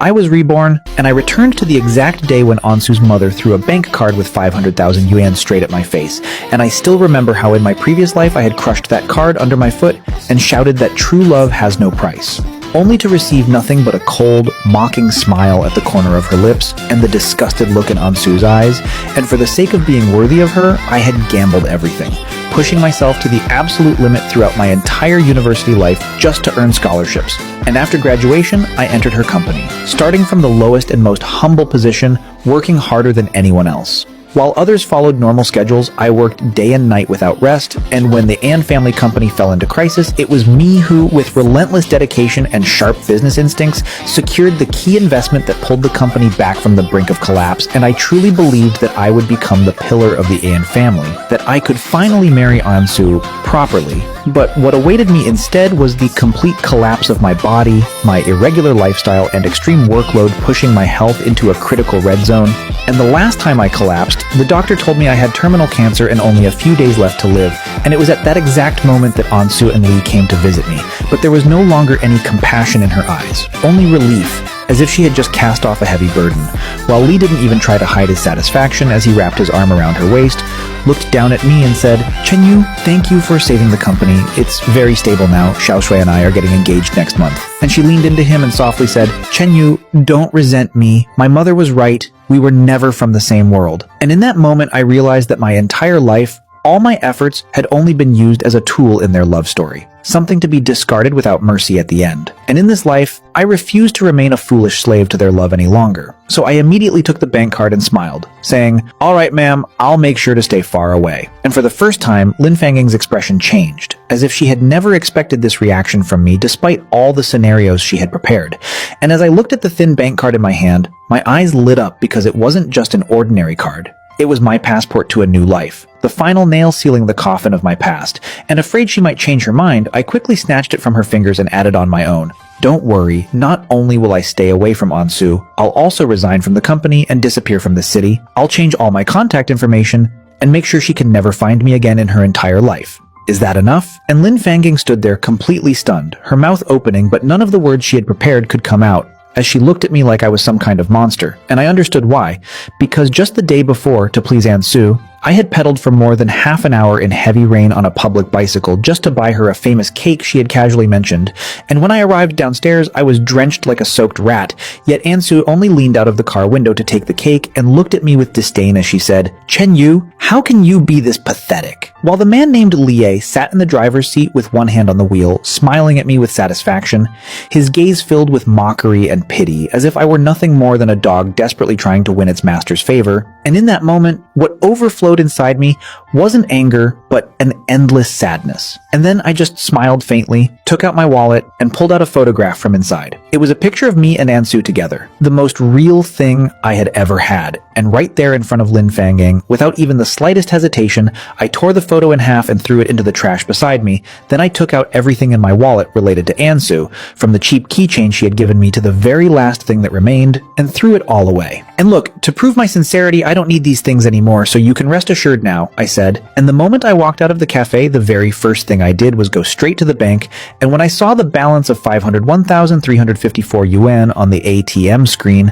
I was reborn, and I returned to the exact day when Ansu's mother threw a bank card with 500,000 yuan straight at my face, and I still remember how in my previous life I had crushed that card under my foot and shouted that true love has no price, only to receive nothing but a cold, mocking smile at the corner of her lips and the disgusted look in Ansu's eyes, and for the sake of being worthy of her, I had gambled everything, pushing myself to the absolute limit throughout my entire university life just to earn scholarships. And after graduation, I entered her company, starting from the lowest and most humble position, working harder than anyone else. While others followed normal schedules, I worked day and night without rest, and when the An family company fell into crisis, it was me who, with relentless dedication and sharp business instincts, secured the key investment that pulled the company back from the brink of collapse, and I truly believed that I would become the pillar of the An family, that I could finally marry Ansu properly. But what awaited me instead was the complete collapse of my body, my irregular lifestyle, and extreme workload pushing my health into a critical red zone. And the last time I collapsed, the doctor told me I had terminal cancer and only a few days left to live, and it was at that exact moment that Ansu and Lee came to visit me. But there was no longer any compassion in her eyes, only relief, as if she had just cast off a heavy burden, while Lee didn't even try to hide his satisfaction as he wrapped his arm around her waist, looked down at me and said, "Chenyu, thank you for saving the company. It's very stable now. Xiaoshui and I are getting engaged next month." And she leaned into him and softly said, "Chenyu, don't resent me. My mother was right. We were never from the same world." And in that moment, I realized that my entire life, all my efforts had only been used as a tool in their love story, something to be discarded without mercy at the end. And in this life, I refused to remain a foolish slave to their love any longer. So I immediately took the bank card and smiled, saying, "All right, ma'am, I'll make sure to stay far away." And for the first time, Lin Fangying's expression changed, as if she had never expected this reaction from me despite all the scenarios she had prepared. And as I looked at the thin bank card in my hand, my eyes lit up because it wasn't just an ordinary card. It was my passport to a new life, the final nail sealing the coffin of my past, and afraid she might change her mind, I quickly snatched it from her fingers and added on my own. "Don't worry, not only will I stay away from Ansu, I'll also resign from the company and disappear from the city. I'll change all my contact information and make sure she can never find me again in her entire life. Is that enough?" And Lin Fangying stood there completely stunned, her mouth opening, but none of the words she had prepared could come out, as she looked at me like I was some kind of monster. And I understood why, because just the day before, to please Ansu, I had pedaled for more than half an hour in heavy rain on a public bicycle just to buy her a famous cake she had casually mentioned, and when I arrived downstairs, I was drenched like a soaked rat, yet Ansu only leaned out of the car window to take the cake and looked at me with disdain as she said, "Chenyu, how can you be this pathetic?" While the man named Lie sat in the driver's seat with one hand on the wheel, smiling at me with satisfaction, his gaze filled with mockery and pity, as if I were nothing more than a dog desperately trying to win its master's favor. And in that moment, what overflowed inside me wasn't anger, but an endless sadness. And then I just smiled faintly, took out my wallet, and pulled out a photograph from inside. It was a picture of me and Ansu together, the most real thing I had ever had. And right there in front of Lin Fangying, without even the slightest hesitation, I tore the photo in half and threw it into the trash beside me. Then I took out everything in my wallet related to Ansu, from the cheap keychain she had given me to the very last thing that remained, and threw it all away. And look, to prove my sincerity, I don't need these things anymore, so you can rest assured now, I said. And the moment I walked out of the cafe, the very first thing I did was go straight to the bank, and when I saw the balance of 501,354 yuan on the ATM screen,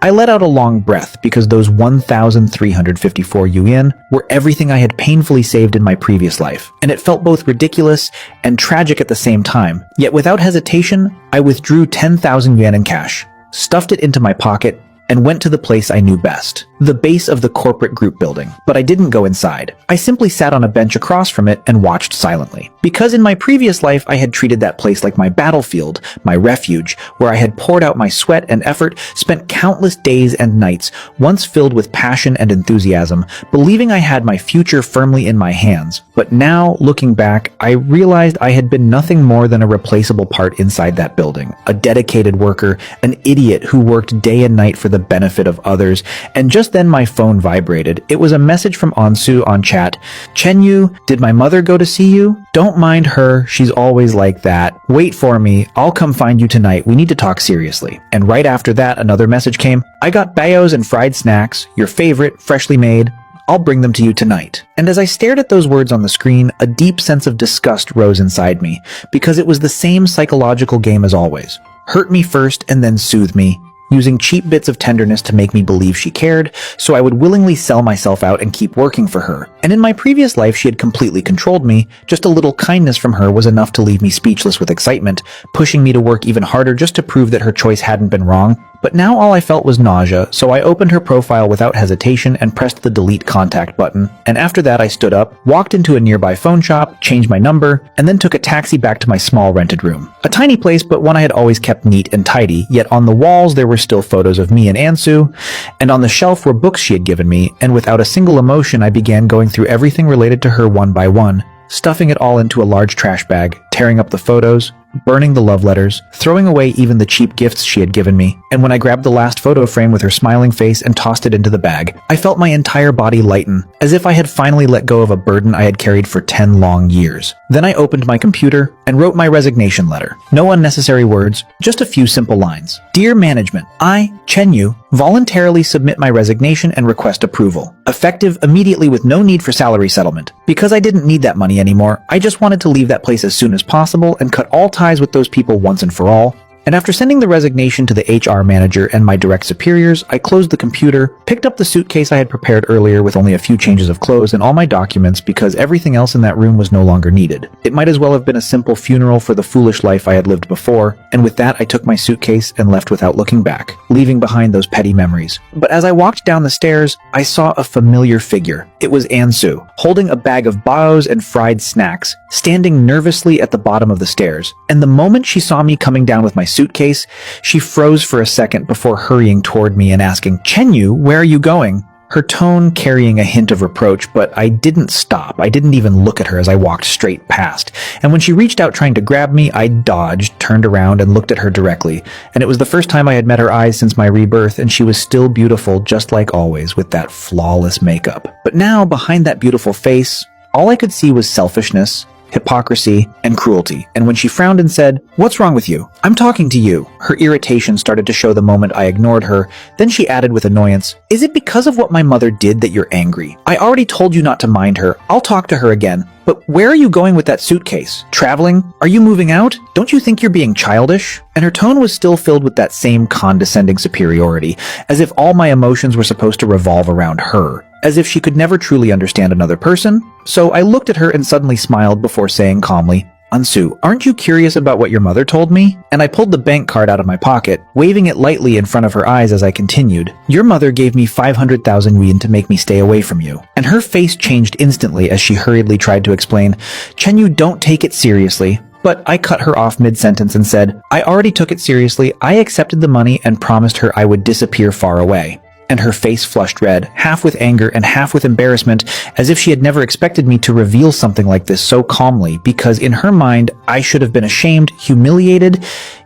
I let out a long breath because those 1,354 yuan were everything I had painfully saved in my previous life, and it felt both ridiculous and tragic at the same time. Yet without hesitation, I withdrew 10,000 yuan in cash, stuffed it into my pocket, and went to the place I knew best, the base of the corporate group building. But I didn't go inside. I simply sat on a bench across from it and watched silently. Because in my previous life, I had treated that place like my battlefield, my refuge, where I had poured out my sweat and effort, spent countless days and nights, once filled with passion and enthusiasm, believing I had my future firmly in my hands. But now, looking back, I realized I had been nothing more than a replaceable part inside that building, a dedicated worker, an idiot who worked day and night for the benefit of others. And just then my phone vibrated. It was a message from Ansu on chat. "Chenyu, did my mother go to see you? Don't mind her, she's always like that. Wait for me, I'll come find you tonight, we need to talk seriously." And right after that, another message came. "I got bayos and fried snacks, your favorite, freshly made. I'll bring them to you tonight." And as I stared at those words on the screen, a deep sense of disgust rose inside me, because it was the same psychological game as always. Hurt me first and then soothe me. using cheap bits of tenderness to make me believe she cared, so I would willingly sell myself out and keep working for her. And in my previous life, she had completely controlled me. Just a little kindness from her was enough to leave me speechless with excitement, pushing me to work even harder just to prove that her choice hadn't been wrong. But now all I felt was nausea, so I opened her profile without hesitation and pressed the delete contact button. And after that, I stood up, walked into a nearby phone shop, changed my number, and then took a taxi back to my small rented room. A tiny place, but one I had always kept neat and tidy, yet on the walls there were still photos of me and Ansu, and on the shelf were books she had given me, and without a single emotion I began going through everything related to her one by one, stuffing it all into a large trash bag, tearing up the photos, burning the love letters, throwing away even the cheap gifts she had given me, and when I grabbed the last photo frame with her smiling face and tossed it into the bag, I felt my entire body lighten, as if I had finally let go of a burden I had carried for 10 long years. Then I opened my computer and wrote my resignation letter. No unnecessary words, just a few simple lines. Dear management, I, Chen Yu, voluntarily submit my resignation and request approval. Effective immediately with no need for salary settlement. Because I didn't need that money anymore, I just wanted to leave that place as soon as possible and cut all ties with those people once and for all. And after sending the resignation to the HR manager and my direct superiors, I closed the computer, picked up the suitcase I had prepared earlier with only a few changes of clothes and all my documents because everything else in that room was no longer needed. It might as well have been a simple funeral for the foolish life I had lived before, and with that I took my suitcase and left without looking back, leaving behind those petty memories. But as I walked down the stairs, I saw a familiar figure. It was Ansu, holding a bag of baos and fried snacks, standing nervously at the bottom of the stairs. And the moment she saw me coming down with my suitcase, she froze for a second before hurrying toward me and asking, "Chen Yu, where are you going?" Her tone carrying a hint of reproach, but I didn't stop. I didn't even look at her as I walked straight past. And when she reached out trying to grab me, I dodged, turned around, and looked at her directly. And it was the first time I had met her eyes since my rebirth, and she was still beautiful, just like always, with that flawless makeup. But now, behind that beautiful face, all I could see was selfishness, hypocrisy, and cruelty. And when she frowned and said, "What's wrong with you? I'm talking to you," her irritation started to show the moment I ignored her. Then she added with annoyance, "Is it because of what my mother did that you're angry? I already told you not to mind her. I'll talk to her again. But where are you going with that suitcase? Traveling? Are you moving out? Don't you think you're being childish?" And her tone was still filled with that same condescending superiority, as if all my emotions were supposed to revolve around her, as if she could never truly understand another person. So I looked at her and suddenly smiled before saying calmly, "Ansu, aren't you curious about what your mother told me?" And I pulled the bank card out of my pocket, waving it lightly in front of her eyes as I continued. "Your mother gave me 500,000 yuan to make me stay away from you." And her face changed instantly as she hurriedly tried to explain, "Chen Yu, don't take it seriously." But I cut her off mid-sentence and said, "I already took it seriously. I accepted the money and promised her I would disappear far away." And her face flushed red, half with anger and half with embarrassment, as if she had never expected me to reveal something like this so calmly, because in her mind, I should have been ashamed, humiliated,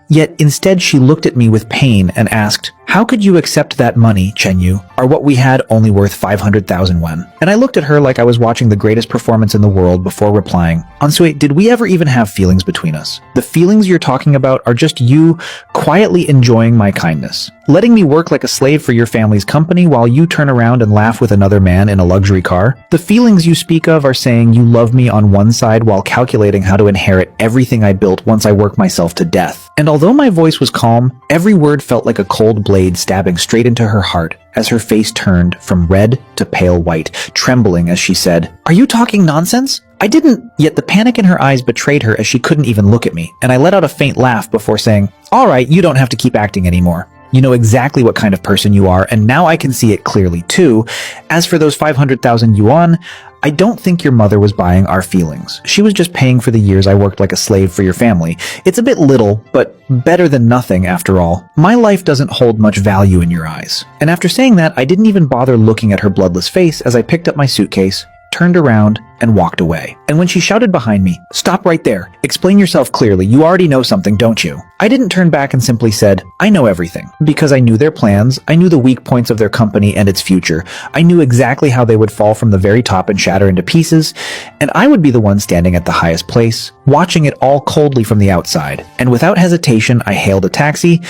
yet instead she looked at me with pain and asked, "How could you accept that money, Chen Yu? Are what we had only worth 500,000 yuan?" And I looked at her like I was watching the greatest performance in the world before replying, "Ansui, did we ever even have feelings between us? The feelings you're talking about are just you quietly enjoying my kindness, letting me work like a slave for your family's company while you turn around and laugh with another man in a luxury car. The feelings you speak of are saying you love me on one side while calculating how to inherit everything I built once I work myself to death." And although my voice was calm, every word felt like a cold blade stabbing straight into her heart as her face turned from red to pale white, trembling as she said, "Are you talking nonsense? I didn't." Yet the panic in her eyes betrayed her as she couldn't even look at me, and I let out a faint laugh before saying, "All right, you don't have to keep acting anymore. You know exactly what kind of person you are, and now I can see it clearly too. As for those 500,000 yuan, I don't think your mother was buying our feelings. She was just paying for the years I worked like a slave for your family. It's a bit little, but better than nothing after all. My life doesn't hold much value in your eyes." And after saying that, I didn't even bother looking at her bloodless face as I picked up my suitcase, turned around, and walked away. And when she shouted behind me, "Stop right there. Explain yourself clearly. You already know something, don't you?" I didn't turn back and simply said, "I know everything." Because I knew their plans, I knew the weak points of their company and its future. I knew exactly how they would fall from the very top and shatter into pieces, and I would be the one standing at the highest place, watching it all coldly from the outside. And without hesitation, I hailed a taxi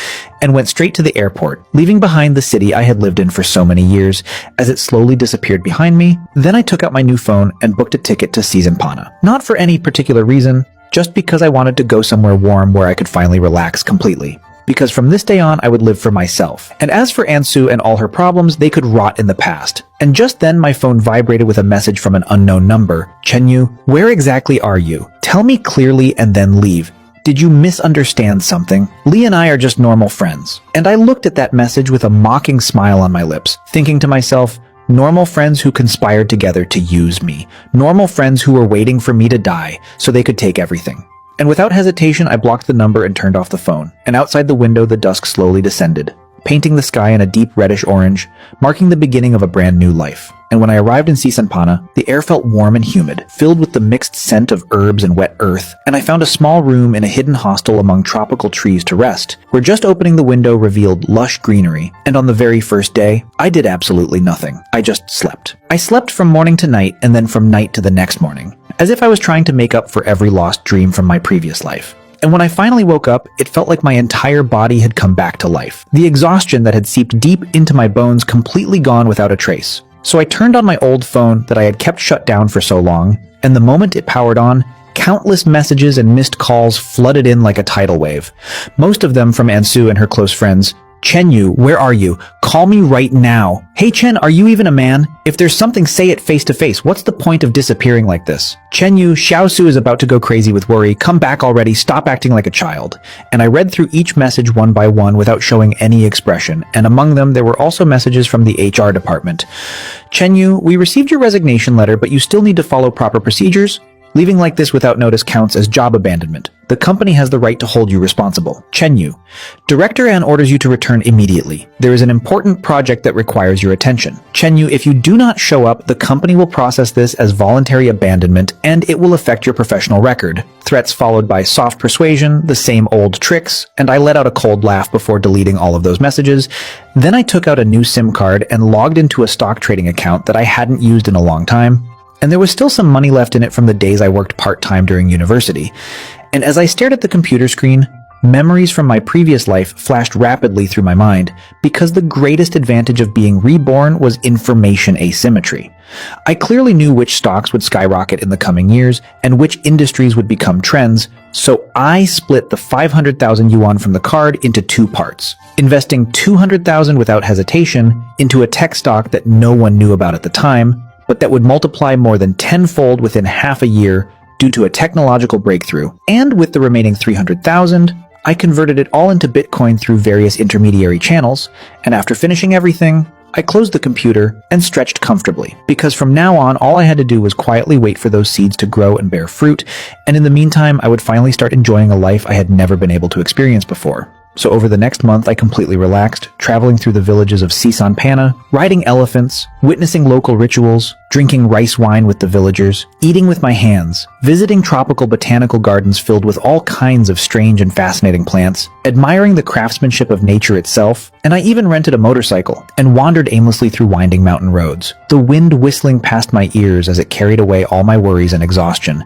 and went straight to the airport, leaving behind the city I had lived in for so many years as it slowly disappeared behind me. Then I took out my new phone and booked a ticket to Seasonpana. Not for any particular reason, just because I wanted to go somewhere warm where I could finally relax completely. because from this day on I would live for myself. And as for Ansu and all her problems, they could rot in the past. And just then my phone vibrated with a message from an unknown number. Chenyu, where exactly are you? Tell me clearly and then leave. Did you misunderstand something? Lee and I are just normal friends. And I looked at that message with a mocking smile on my lips, thinking to myself, normal friends who conspired together to use me. Normal friends who were waiting for me to die so they could take everything. And without hesitation, I blocked the number and turned off the phone. And outside the window, the dusk slowly descended, painting the sky in a deep reddish orange, marking the beginning of a brand new life. And when I arrived in Sisanpana, the air felt warm and humid, filled with the mixed scent of herbs and wet earth, and I found a small room in a hidden hostel among tropical trees to rest, where just opening the window revealed lush greenery. And on the very first day, I did absolutely nothing. I just slept. I slept from morning to night, and then from night to the next morning, as if I was trying to make up for every lost dream from my previous life. And when I finally woke up, it felt like my entire body had come back to life. The exhaustion that had seeped deep into my bones completely gone without a trace. So I turned on my old phone that I had kept shut down for so long, and the moment it powered on, countless messages and missed calls flooded in like a tidal wave. Most of them from Ansu and her close friends. Chenyu, where are you? Call me right now. Hey Chen, are you even a man? If there's something, say it face to face. What's the point of disappearing like this? Chenyu, Xiaosu is about to go crazy with worry. Come back already. Stop acting like a child. And I read through each message one by one without showing any expression. And among them, there were also messages from the HR department. Chenyu, we received your resignation letter, but you still need to follow proper procedures. Leaving like this without notice counts as job abandonment. The company has the right to hold you responsible. Chenyu, Director An orders you to return immediately. There is an important project that requires your attention. Chenyu, if you do not show up, the company will process this as voluntary abandonment and it will affect your professional record. Threats followed by soft persuasion, the same old tricks, and I let out a cold laugh before deleting all of those messages. Then I took out a new SIM card and logged into a stock trading account that I hadn't used in a long time. And there was still some money left in it from the days I worked part-time during university. And as I stared at the computer screen, memories from my previous life flashed rapidly through my mind, because the greatest advantage of being reborn was information asymmetry. I clearly knew which stocks would skyrocket in the coming years and which industries would become trends, so I split the 500,000 yuan from the card into two parts, investing 200,000 without hesitation into a tech stock that no one knew about at the time, but that would multiply more than tenfold within half a year due to a technological breakthrough. And with the remaining 300,000, I converted it all into Bitcoin through various intermediary channels, and after finishing everything, I closed the computer and stretched comfortably, because from now on, all I had to do was quietly wait for those seeds to grow and bear fruit, and in the meantime, I would finally start enjoying a life I had never been able to experience before. So over the next month, I completely relaxed, traveling through the villages of Sisanpana, riding elephants, witnessing local rituals, drinking rice wine with the villagers, eating with my hands, visiting tropical botanical gardens filled with all kinds of strange and fascinating plants, admiring the craftsmanship of nature itself, and I even rented a motorcycle and wandered aimlessly through winding mountain roads, the wind whistling past my ears as it carried away all my worries and exhaustion.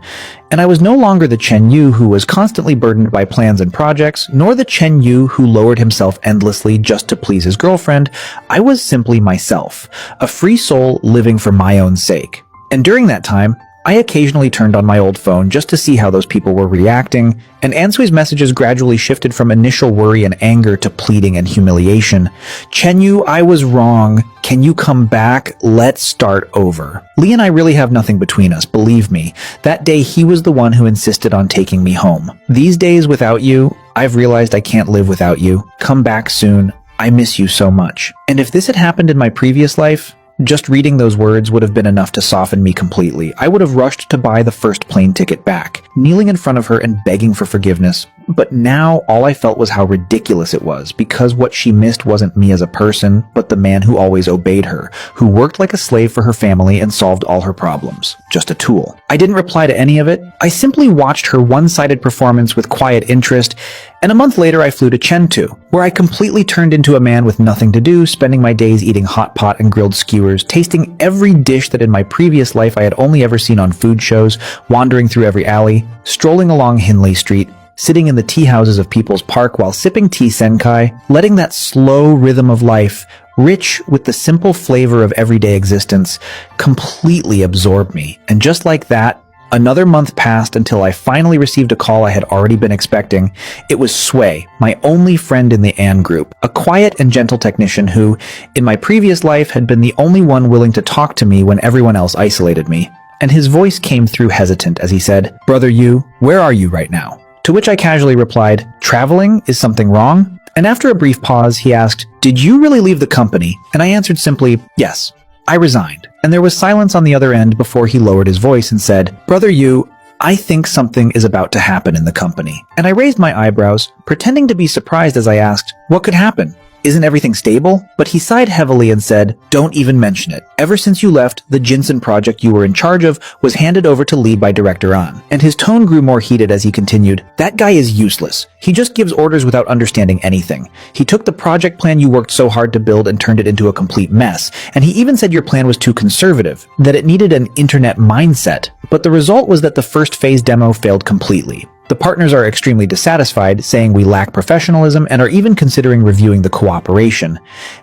And I was no longer the Chenyu who was constantly burdened by plans and projects, nor the Chenyu who lowered himself endlessly just to please his girlfriend. I was simply myself, a free soul living for my own sake. And during that time, I occasionally turned on my old phone just to see how those people were reacting, and Ansui's messages gradually shifted from initial worry and anger to pleading and humiliation. Chenyu, I was wrong. Can you come back? Let's start over. Lee and I really have nothing between us, believe me. That day he was the one who insisted on taking me home. These days without you, I've realized I can't live without you. Come back soon. I miss you so much. And if this had happened in my previous life, just reading those words would have been enough to soften me completely. I would have rushed to buy the first plane ticket back, kneeling in front of her and begging for forgiveness. But now all I felt was how ridiculous it was, because what she missed wasn't me as a person, but the man who always obeyed her, who worked like a slave for her family and solved all her problems. Just a tool. I didn't reply to any of it. I simply watched her one-sided performance with quiet interest, and a month later I flew to Chengdu, where I completely turned into a man with nothing to do, spending my days eating hot pot and grilled skewers, tasting every dish that in my previous life I had only ever seen on food shows, wandering through every alley, strolling along Hinley Street, sitting in the tea houses of People's Park while sipping tea senkai, letting that slow rhythm of life, rich with the simple flavor of everyday existence, completely absorb me. And just like that, Another month passed until I finally received a call I had already been expecting. It was Sway, my only friend in the Anne group, a quiet and gentle technician who, in my previous life, had been the only one willing to talk to me when everyone else isolated me. And his voice came through hesitant as he said, "Brother Yu, where are you right now?" To which I casually replied, "Traveling? Is something wrong?" And after a brief pause, he asked, "Did you really leave the company?" And I answered simply, "Yes, I resigned." And there was silence on the other end before he lowered his voice and said, "Brother Yu, I think something is about to happen in the company." And I raised my eyebrows, pretending to be surprised as I asked, "What could happen? Isn't everything stable?" But he sighed heavily and said, "Don't even mention it. Ever since you left, the Jinsen project you were in charge of was handed over to lead by Director An." And his tone grew more heated as he continued, "That guy is useless. He just gives orders without understanding anything. He took the project plan you worked so hard to build and turned it into a complete mess. And he even said your plan was too conservative, that it needed an internet mindset. But the result was that the first phase demo failed completely. The partners are extremely dissatisfied, saying we lack professionalism and are even considering reviewing the cooperation.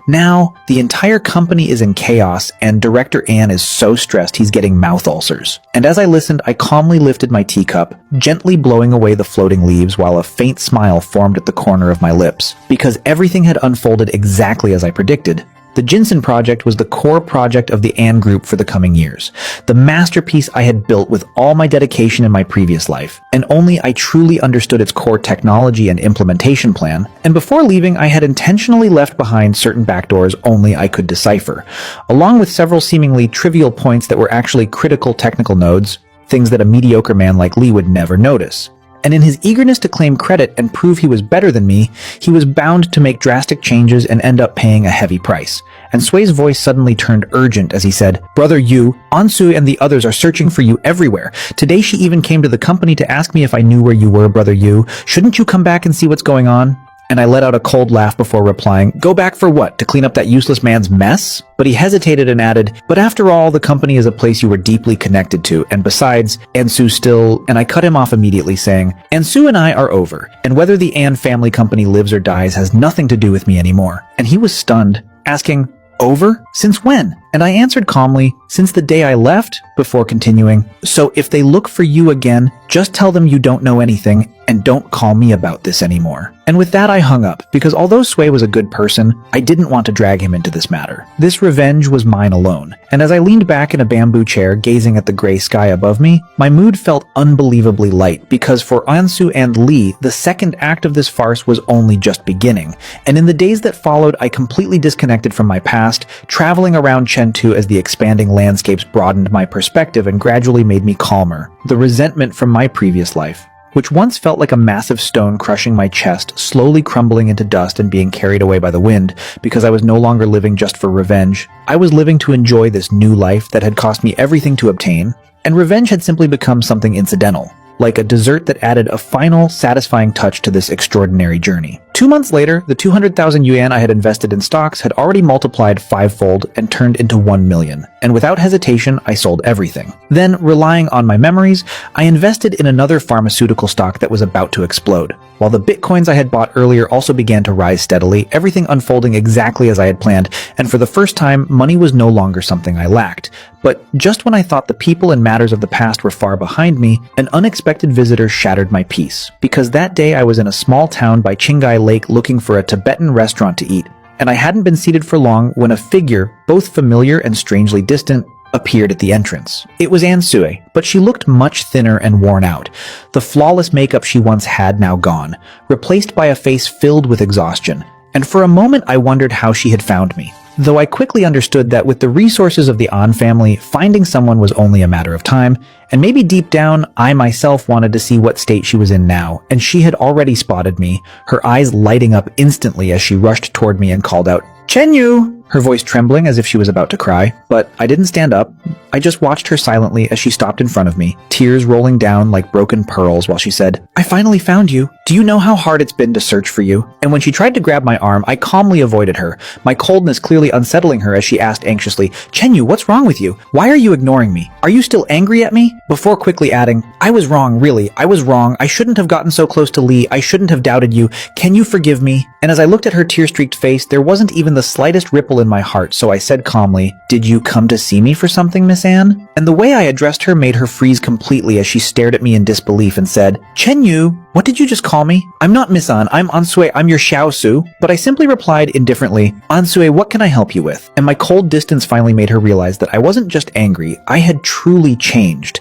Now, the entire company is in chaos and Director Anne is so stressed he's getting mouth ulcers." And as I listened, I calmly lifted my teacup, gently blowing away the floating leaves while a faint smile formed at the corner of my lips. Because everything had unfolded exactly as I predicted. The Jinsen project was the core project of the Anne group for the coming years, the masterpiece I had built with all my dedication in my previous life, and only I truly understood its core technology and implementation plan. And before leaving, I had intentionally left behind certain backdoors only I could decipher, along with several seemingly trivial points that were actually critical technical nodes, things that a mediocre man like Lee would never notice. And in his eagerness to claim credit and prove he was better than me, he was bound to make drastic changes and end up paying a heavy price. And Sway's voice suddenly turned urgent as he said, "Brother Yu, Ansu and the others are searching for you everywhere. Today she even came to the company to ask me if I knew where you were, Brother Yu. Shouldn't you come back and see what's going on?" And I let out a cold laugh before replying, "Go back for what? To clean up that useless man's mess?" But he hesitated and added, "But after all, the company is a place you were deeply connected to, and besides, Ansu still..." And I cut him off immediately, saying, "Ansu and I are over, and whether the Anne family company lives or dies has nothing to do with me anymore." And he was stunned, asking, "Over? Since when?" And I answered calmly, "Since the day I left," before continuing, "So if they look for you again, just tell them you don't know anything and don't call me about this anymore." And with that I hung up, because although Sway was a good person, I didn't want to drag him into this matter. This revenge was mine alone. And as I leaned back in a bamboo chair gazing at the gray sky above me, my mood felt unbelievably light, because for Ansu and Lee, the second act of this farce was only just beginning. And in the days that followed, I completely disconnected from my past, traveling around Chengdu as the expanding landscapes broadened my perspective and gradually made me calmer. The resentment from my previous life, which once felt like a massive stone crushing my chest, slowly crumbling into dust and being carried away by the wind, because I was no longer living just for revenge. I was living to enjoy this new life that had cost me everything to obtain, and revenge had simply become something incidental, like a dessert that added a final, satisfying touch to this extraordinary journey. 2 months later, the 200,000 yuan I had invested in stocks had already multiplied fivefold and turned into 1 million. And without hesitation, I sold everything. Then, relying on my memories, I invested in another pharmaceutical stock that was about to explode. While the bitcoins I had bought earlier also began to rise steadily, everything unfolding exactly as I had planned, and for the first time, money was no longer something I lacked. But just when I thought the people and matters of the past were far behind me, an unexpected visitor shattered my peace. Because that day I was in a small town by Qinghai Lake looking for a Tibetan restaurant to eat, and I hadn't been seated for long when a figure, both familiar and strangely distant, appeared at the entrance. It was Ansue, but she looked much thinner and worn out. The flawless makeup she once had now gone, replaced by a face filled with exhaustion. And for a moment I wondered how she had found me. Though I quickly understood that with the resources of the An family, finding someone was only a matter of time, and maybe deep down, I myself wanted to see what state she was in now, and she had already spotted me, her eyes lighting up instantly as she rushed toward me and called out, "Chenyu!" Her voice trembling as if she was about to cry, but I didn't stand up. I just watched her silently as she stopped in front of me, tears rolling down like broken pearls while she said, "I finally found you. Do you know how hard it's been to search for you?" And when she tried to grab my arm, I calmly avoided her, my coldness clearly unsettling her as she asked anxiously, "Chenyu, what's wrong with you? Why are you ignoring me? Are you still angry at me?" Before quickly adding, "I was wrong, really. I was wrong. I shouldn't have gotten so close to Lee. I shouldn't have doubted you. Can you forgive me?" And as I looked at her tear-streaked face, there wasn't even the slightest ripple tremble in my heart, so I said calmly, "Did you come to see me for something, Miss Anne?" And the way I addressed her made her freeze completely as she stared at me in disbelief and said, "Chen-yu, what did you just call me? I'm not Miss An, I'm Ansue, I'm your Xiaosu." But I simply replied indifferently, "Ansue, what can I help you with?" And my cold distance finally made her realize that I wasn't just angry, I had truly changed.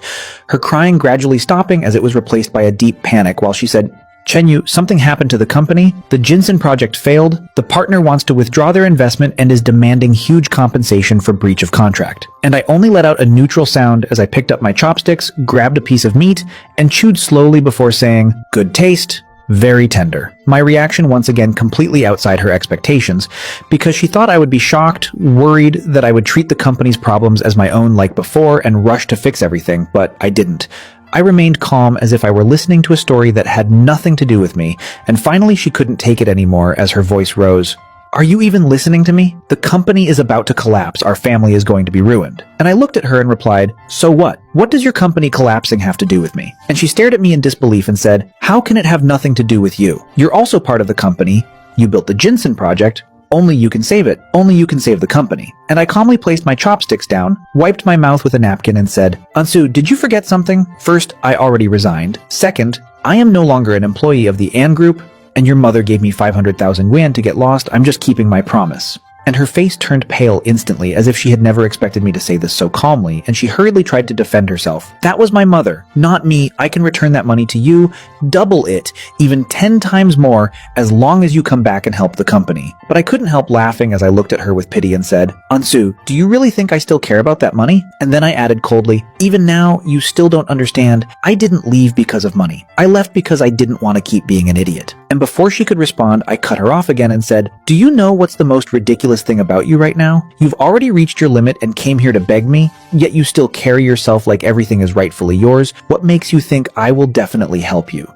Her crying gradually stopping as it was replaced by a deep panic while she said, "Chen-yu, something happened to the company. The Jinsen project failed. The partner wants to withdraw their investment and is demanding huge compensation for breach of contract." And I only let out a neutral sound as I picked up my chopsticks, grabbed a piece of meat, and chewed slowly before saying, "Good taste. Very tender." My reaction once again completely outside her expectations, because she thought I would be shocked, worried that I would treat the company's problems as my own like before and rush to fix everything, but I didn't. I remained calm as if I were listening to a story that had nothing to do with me, and finally she couldn't take it anymore as her voice rose. "Are you even listening to me? The company is about to collapse. Our family is going to be ruined." And I looked at her and replied, "So what? What does your company collapsing have to do with me?" And she stared at me in disbelief and said, "How can it have nothing to do with you? You're also part of the company. You built the Jinsen project. Only you can save it. Only you can save the company." And I calmly placed my chopsticks down, wiped my mouth with a napkin and said, "Ansu, did you forget something? First, I already resigned. Second, I am no longer an employee of the An Group, and your mother gave me 500,000 yuan to get lost. I'm just keeping my promise." And her face turned pale instantly, as if she had never expected me to say this so calmly, and she hurriedly tried to defend herself. "That was my mother, not me. I can return that money to you, double it, even 10 times more, as long as you come back and help the company." But I couldn't help laughing as I looked at her with pity and said, "Ansu, do you really think I still care about that money?" And then I added coldly, "Even now, you still don't understand. I didn't leave because of money. I left because I didn't want to keep being an idiot." And before she could respond, I cut her off again and said, "Do you know what's the most ridiculous thing about you right now? You've already reached your limit and came here to beg me, yet you still carry yourself like everything is rightfully yours. What makes you think I will definitely help you?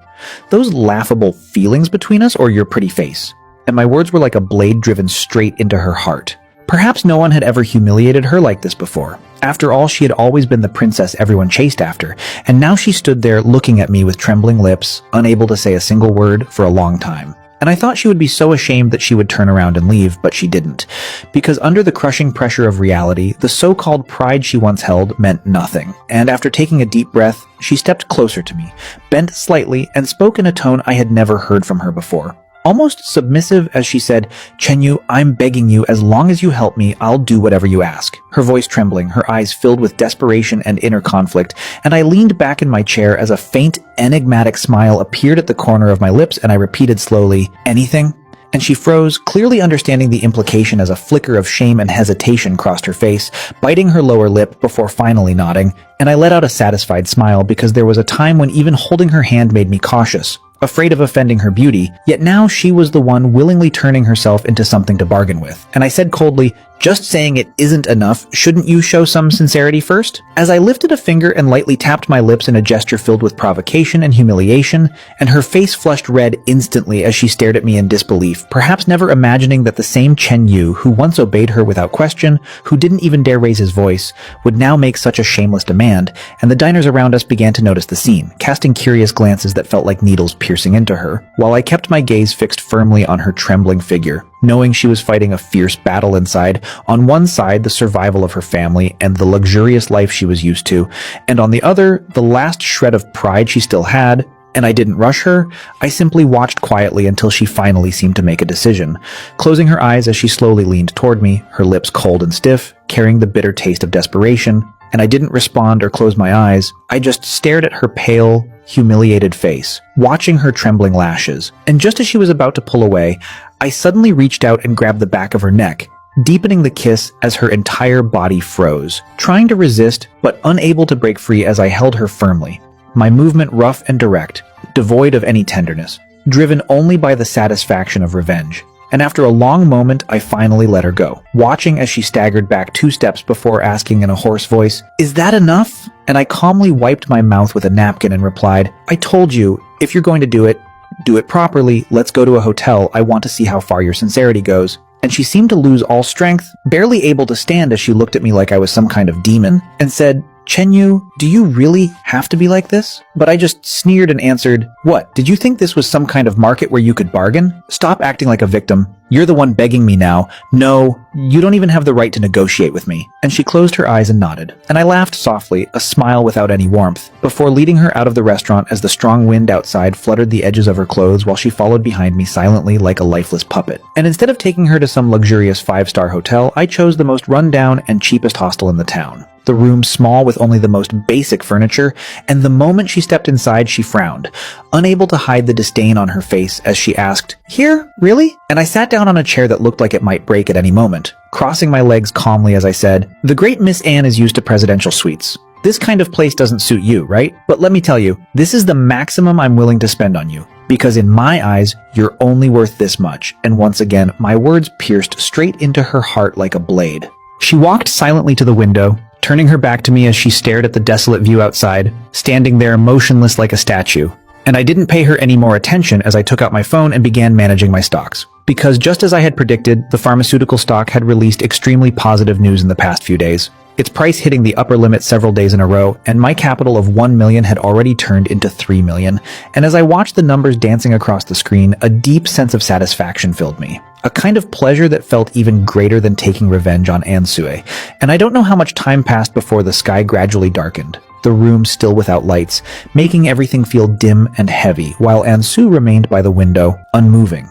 Those laughable feelings between us or your pretty face?" And my words were like a blade driven straight into her heart. Perhaps no one had ever humiliated her like this before. After all, she had always been the princess everyone chased after, and now she stood there looking at me with trembling lips, unable to say a single word for a long time. And I thought she would be so ashamed that she would turn around and leave, but she didn't. Because under the crushing pressure of reality, the so-called pride she once held meant nothing. And after taking a deep breath, she stepped closer to me, bent slightly, and spoke in a tone I had never heard from her before. Almost submissive as she said, "Chen-yu, I'm begging you, as long as you help me, I'll do whatever you ask." Her voice trembling, her eyes filled with desperation and inner conflict, and I leaned back in my chair as a faint, enigmatic smile appeared at the corner of my lips, and I repeated slowly, "Anything?" And she froze, clearly understanding the implication as a flicker of shame and hesitation crossed her face, biting her lower lip before finally nodding, and I let out a satisfied smile because there was a time when even holding her hand made me cautious, afraid of offending her beauty, yet now she was the one willingly turning herself into something to bargain with. And I said coldly, "Just saying it isn't enough, shouldn't you show some sincerity first?" As I lifted a finger and lightly tapped my lips in a gesture filled with provocation and humiliation, and her face flushed red instantly as she stared at me in disbelief, perhaps never imagining that the same Chen Yu, who once obeyed her without question, who didn't even dare raise his voice, would now make such a shameless demand, and the diners around us began to notice the scene, casting curious glances that felt like needles piercing into her, while I kept my gaze fixed firmly on her trembling figure, knowing she was fighting a fierce battle inside, on one side the survival of her family and the luxurious life she was used to, and on the other, the last shred of pride she still had. And I didn't rush her. I simply watched quietly until she finally seemed to make a decision, closing her eyes as she slowly leaned toward me, her lips cold and stiff, carrying the bitter taste of desperation. And I didn't respond or close my eyes. I just stared at her pale, humiliated face, watching her trembling lashes. And just as she was about to pull away, I suddenly reached out and grabbed the back of her neck, deepening the kiss as her entire body froze, trying to resist but unable to break free as I held her firmly, my movement rough and direct, devoid of any tenderness, driven only by the satisfaction of revenge. And after a long moment, I finally let her go, watching as she staggered back 2 steps before asking in a hoarse voice, "Is that enough?" And I calmly wiped my mouth with a napkin and replied, "I told you, if you're going to do it properly. Let's go to a hotel. I want to see how far your sincerity goes." And she seemed to lose all strength, barely able to stand as she looked at me like I was some kind of demon, and said, "Chen-yu, do you really have to be like this?" But I just sneered and answered, "What, did you think this was some kind of market where you could bargain? Stop acting like a victim. You're the one begging me now. No, you don't even have the right to negotiate with me." And she closed her eyes and nodded. And I laughed softly, a smile without any warmth, before leading her out of the restaurant as the strong wind outside fluttered the edges of her clothes while she followed behind me silently like a lifeless puppet. And instead of taking her to some luxurious 5-star hotel, I chose the most run-down and cheapest hostel in the town. The room small with only the most basic furniture, and the moment she stepped inside, she frowned, unable to hide the disdain on her face as she asked, "Here? Really?" And I sat down on a chair that looked like it might break at any moment, crossing my legs calmly as I said, "The great Miss Anne is used to presidential suites. This kind of place doesn't suit you, right? But let me tell you, this is the maximum I'm willing to spend on you. Because in my eyes, you're only worth this much." And once again, my words pierced straight into her heart like a blade. She walked silently to the window, turning her back to me as she stared at the desolate view outside, standing there motionless like a statue. And I didn't pay her any more attention as I took out my phone and began managing my stocks. Because just as I had predicted, the pharmaceutical stock had released extremely positive news in the past few days. Its price hitting the upper limit several days in a row, and my capital of 1 million had already turned into 3 million. And as I watched the numbers dancing across the screen, a deep sense of satisfaction filled me. A kind of pleasure that felt even greater than taking revenge on Ansue. And I don't know how much time passed before the sky gradually darkened, the room still without lights, making everything feel dim and heavy, while Ansue remained by the window, unmoving.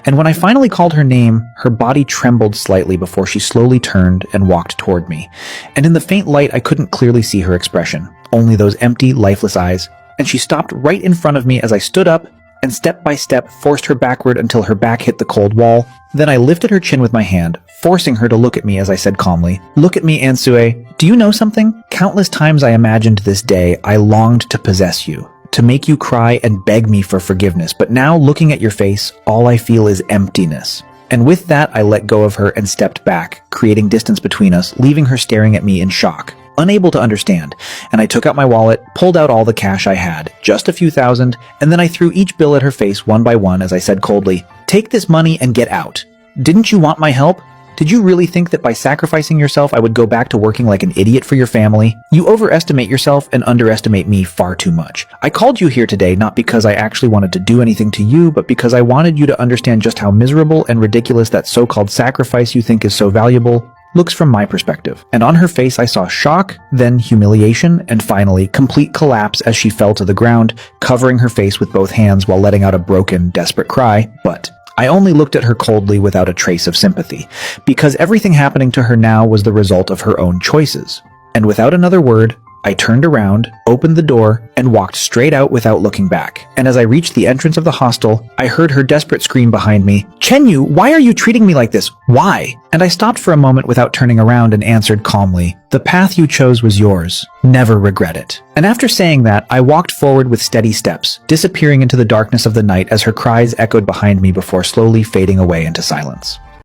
And when I finally called her name, her body trembled slightly before she slowly turned and walked toward me. And in the faint light, I couldn't clearly see her expression, only those empty, lifeless eyes. And she stopped right in front of me as I stood up and step by step forced her backward until her back hit the cold wall. Then I lifted her chin with my hand, forcing her to look at me as I said calmly, "Look at me, Ansue. Do you know something? Countless times I imagined this day I longed to possess you, to make you cry and beg me for forgiveness, but now looking at your face, all I feel is emptiness." And with that, I let go of her and stepped back, creating distance between us, leaving her staring at me in shock, unable to understand. And I took out my wallet, pulled out all the cash I had, just a few thousand, and then I threw each bill at her face one by one as I said coldly, "Take this money and get out. Didn't you want my help? Did you really think that by sacrificing yourself I would go back to working like an idiot for your family? You overestimate yourself and underestimate me far too much. I called you here today not because I actually wanted to do anything to you, but because I wanted you to understand just how miserable and ridiculous that so-called sacrifice you think is so valuable looks from my perspective." And on her face I saw shock, then humiliation, and finally complete collapse as she fell to the ground, covering her face with both hands while letting out a broken, desperate cry. But I only looked at her coldly without a trace of sympathy, because everything happening to her now was the result of her own choices. And without another word, I turned around, opened the door, and walked straight out without looking back. And as I reached the entrance of the hostel, I heard her desperate scream behind me, "Chenyu, why are you treating me like this? Why?" And I stopped for a moment without turning around and answered calmly, "The path you chose was yours. Never regret it." And after saying that, I walked forward with steady steps, disappearing into the darkness of the night as her cries echoed behind me before slowly fading away into silence.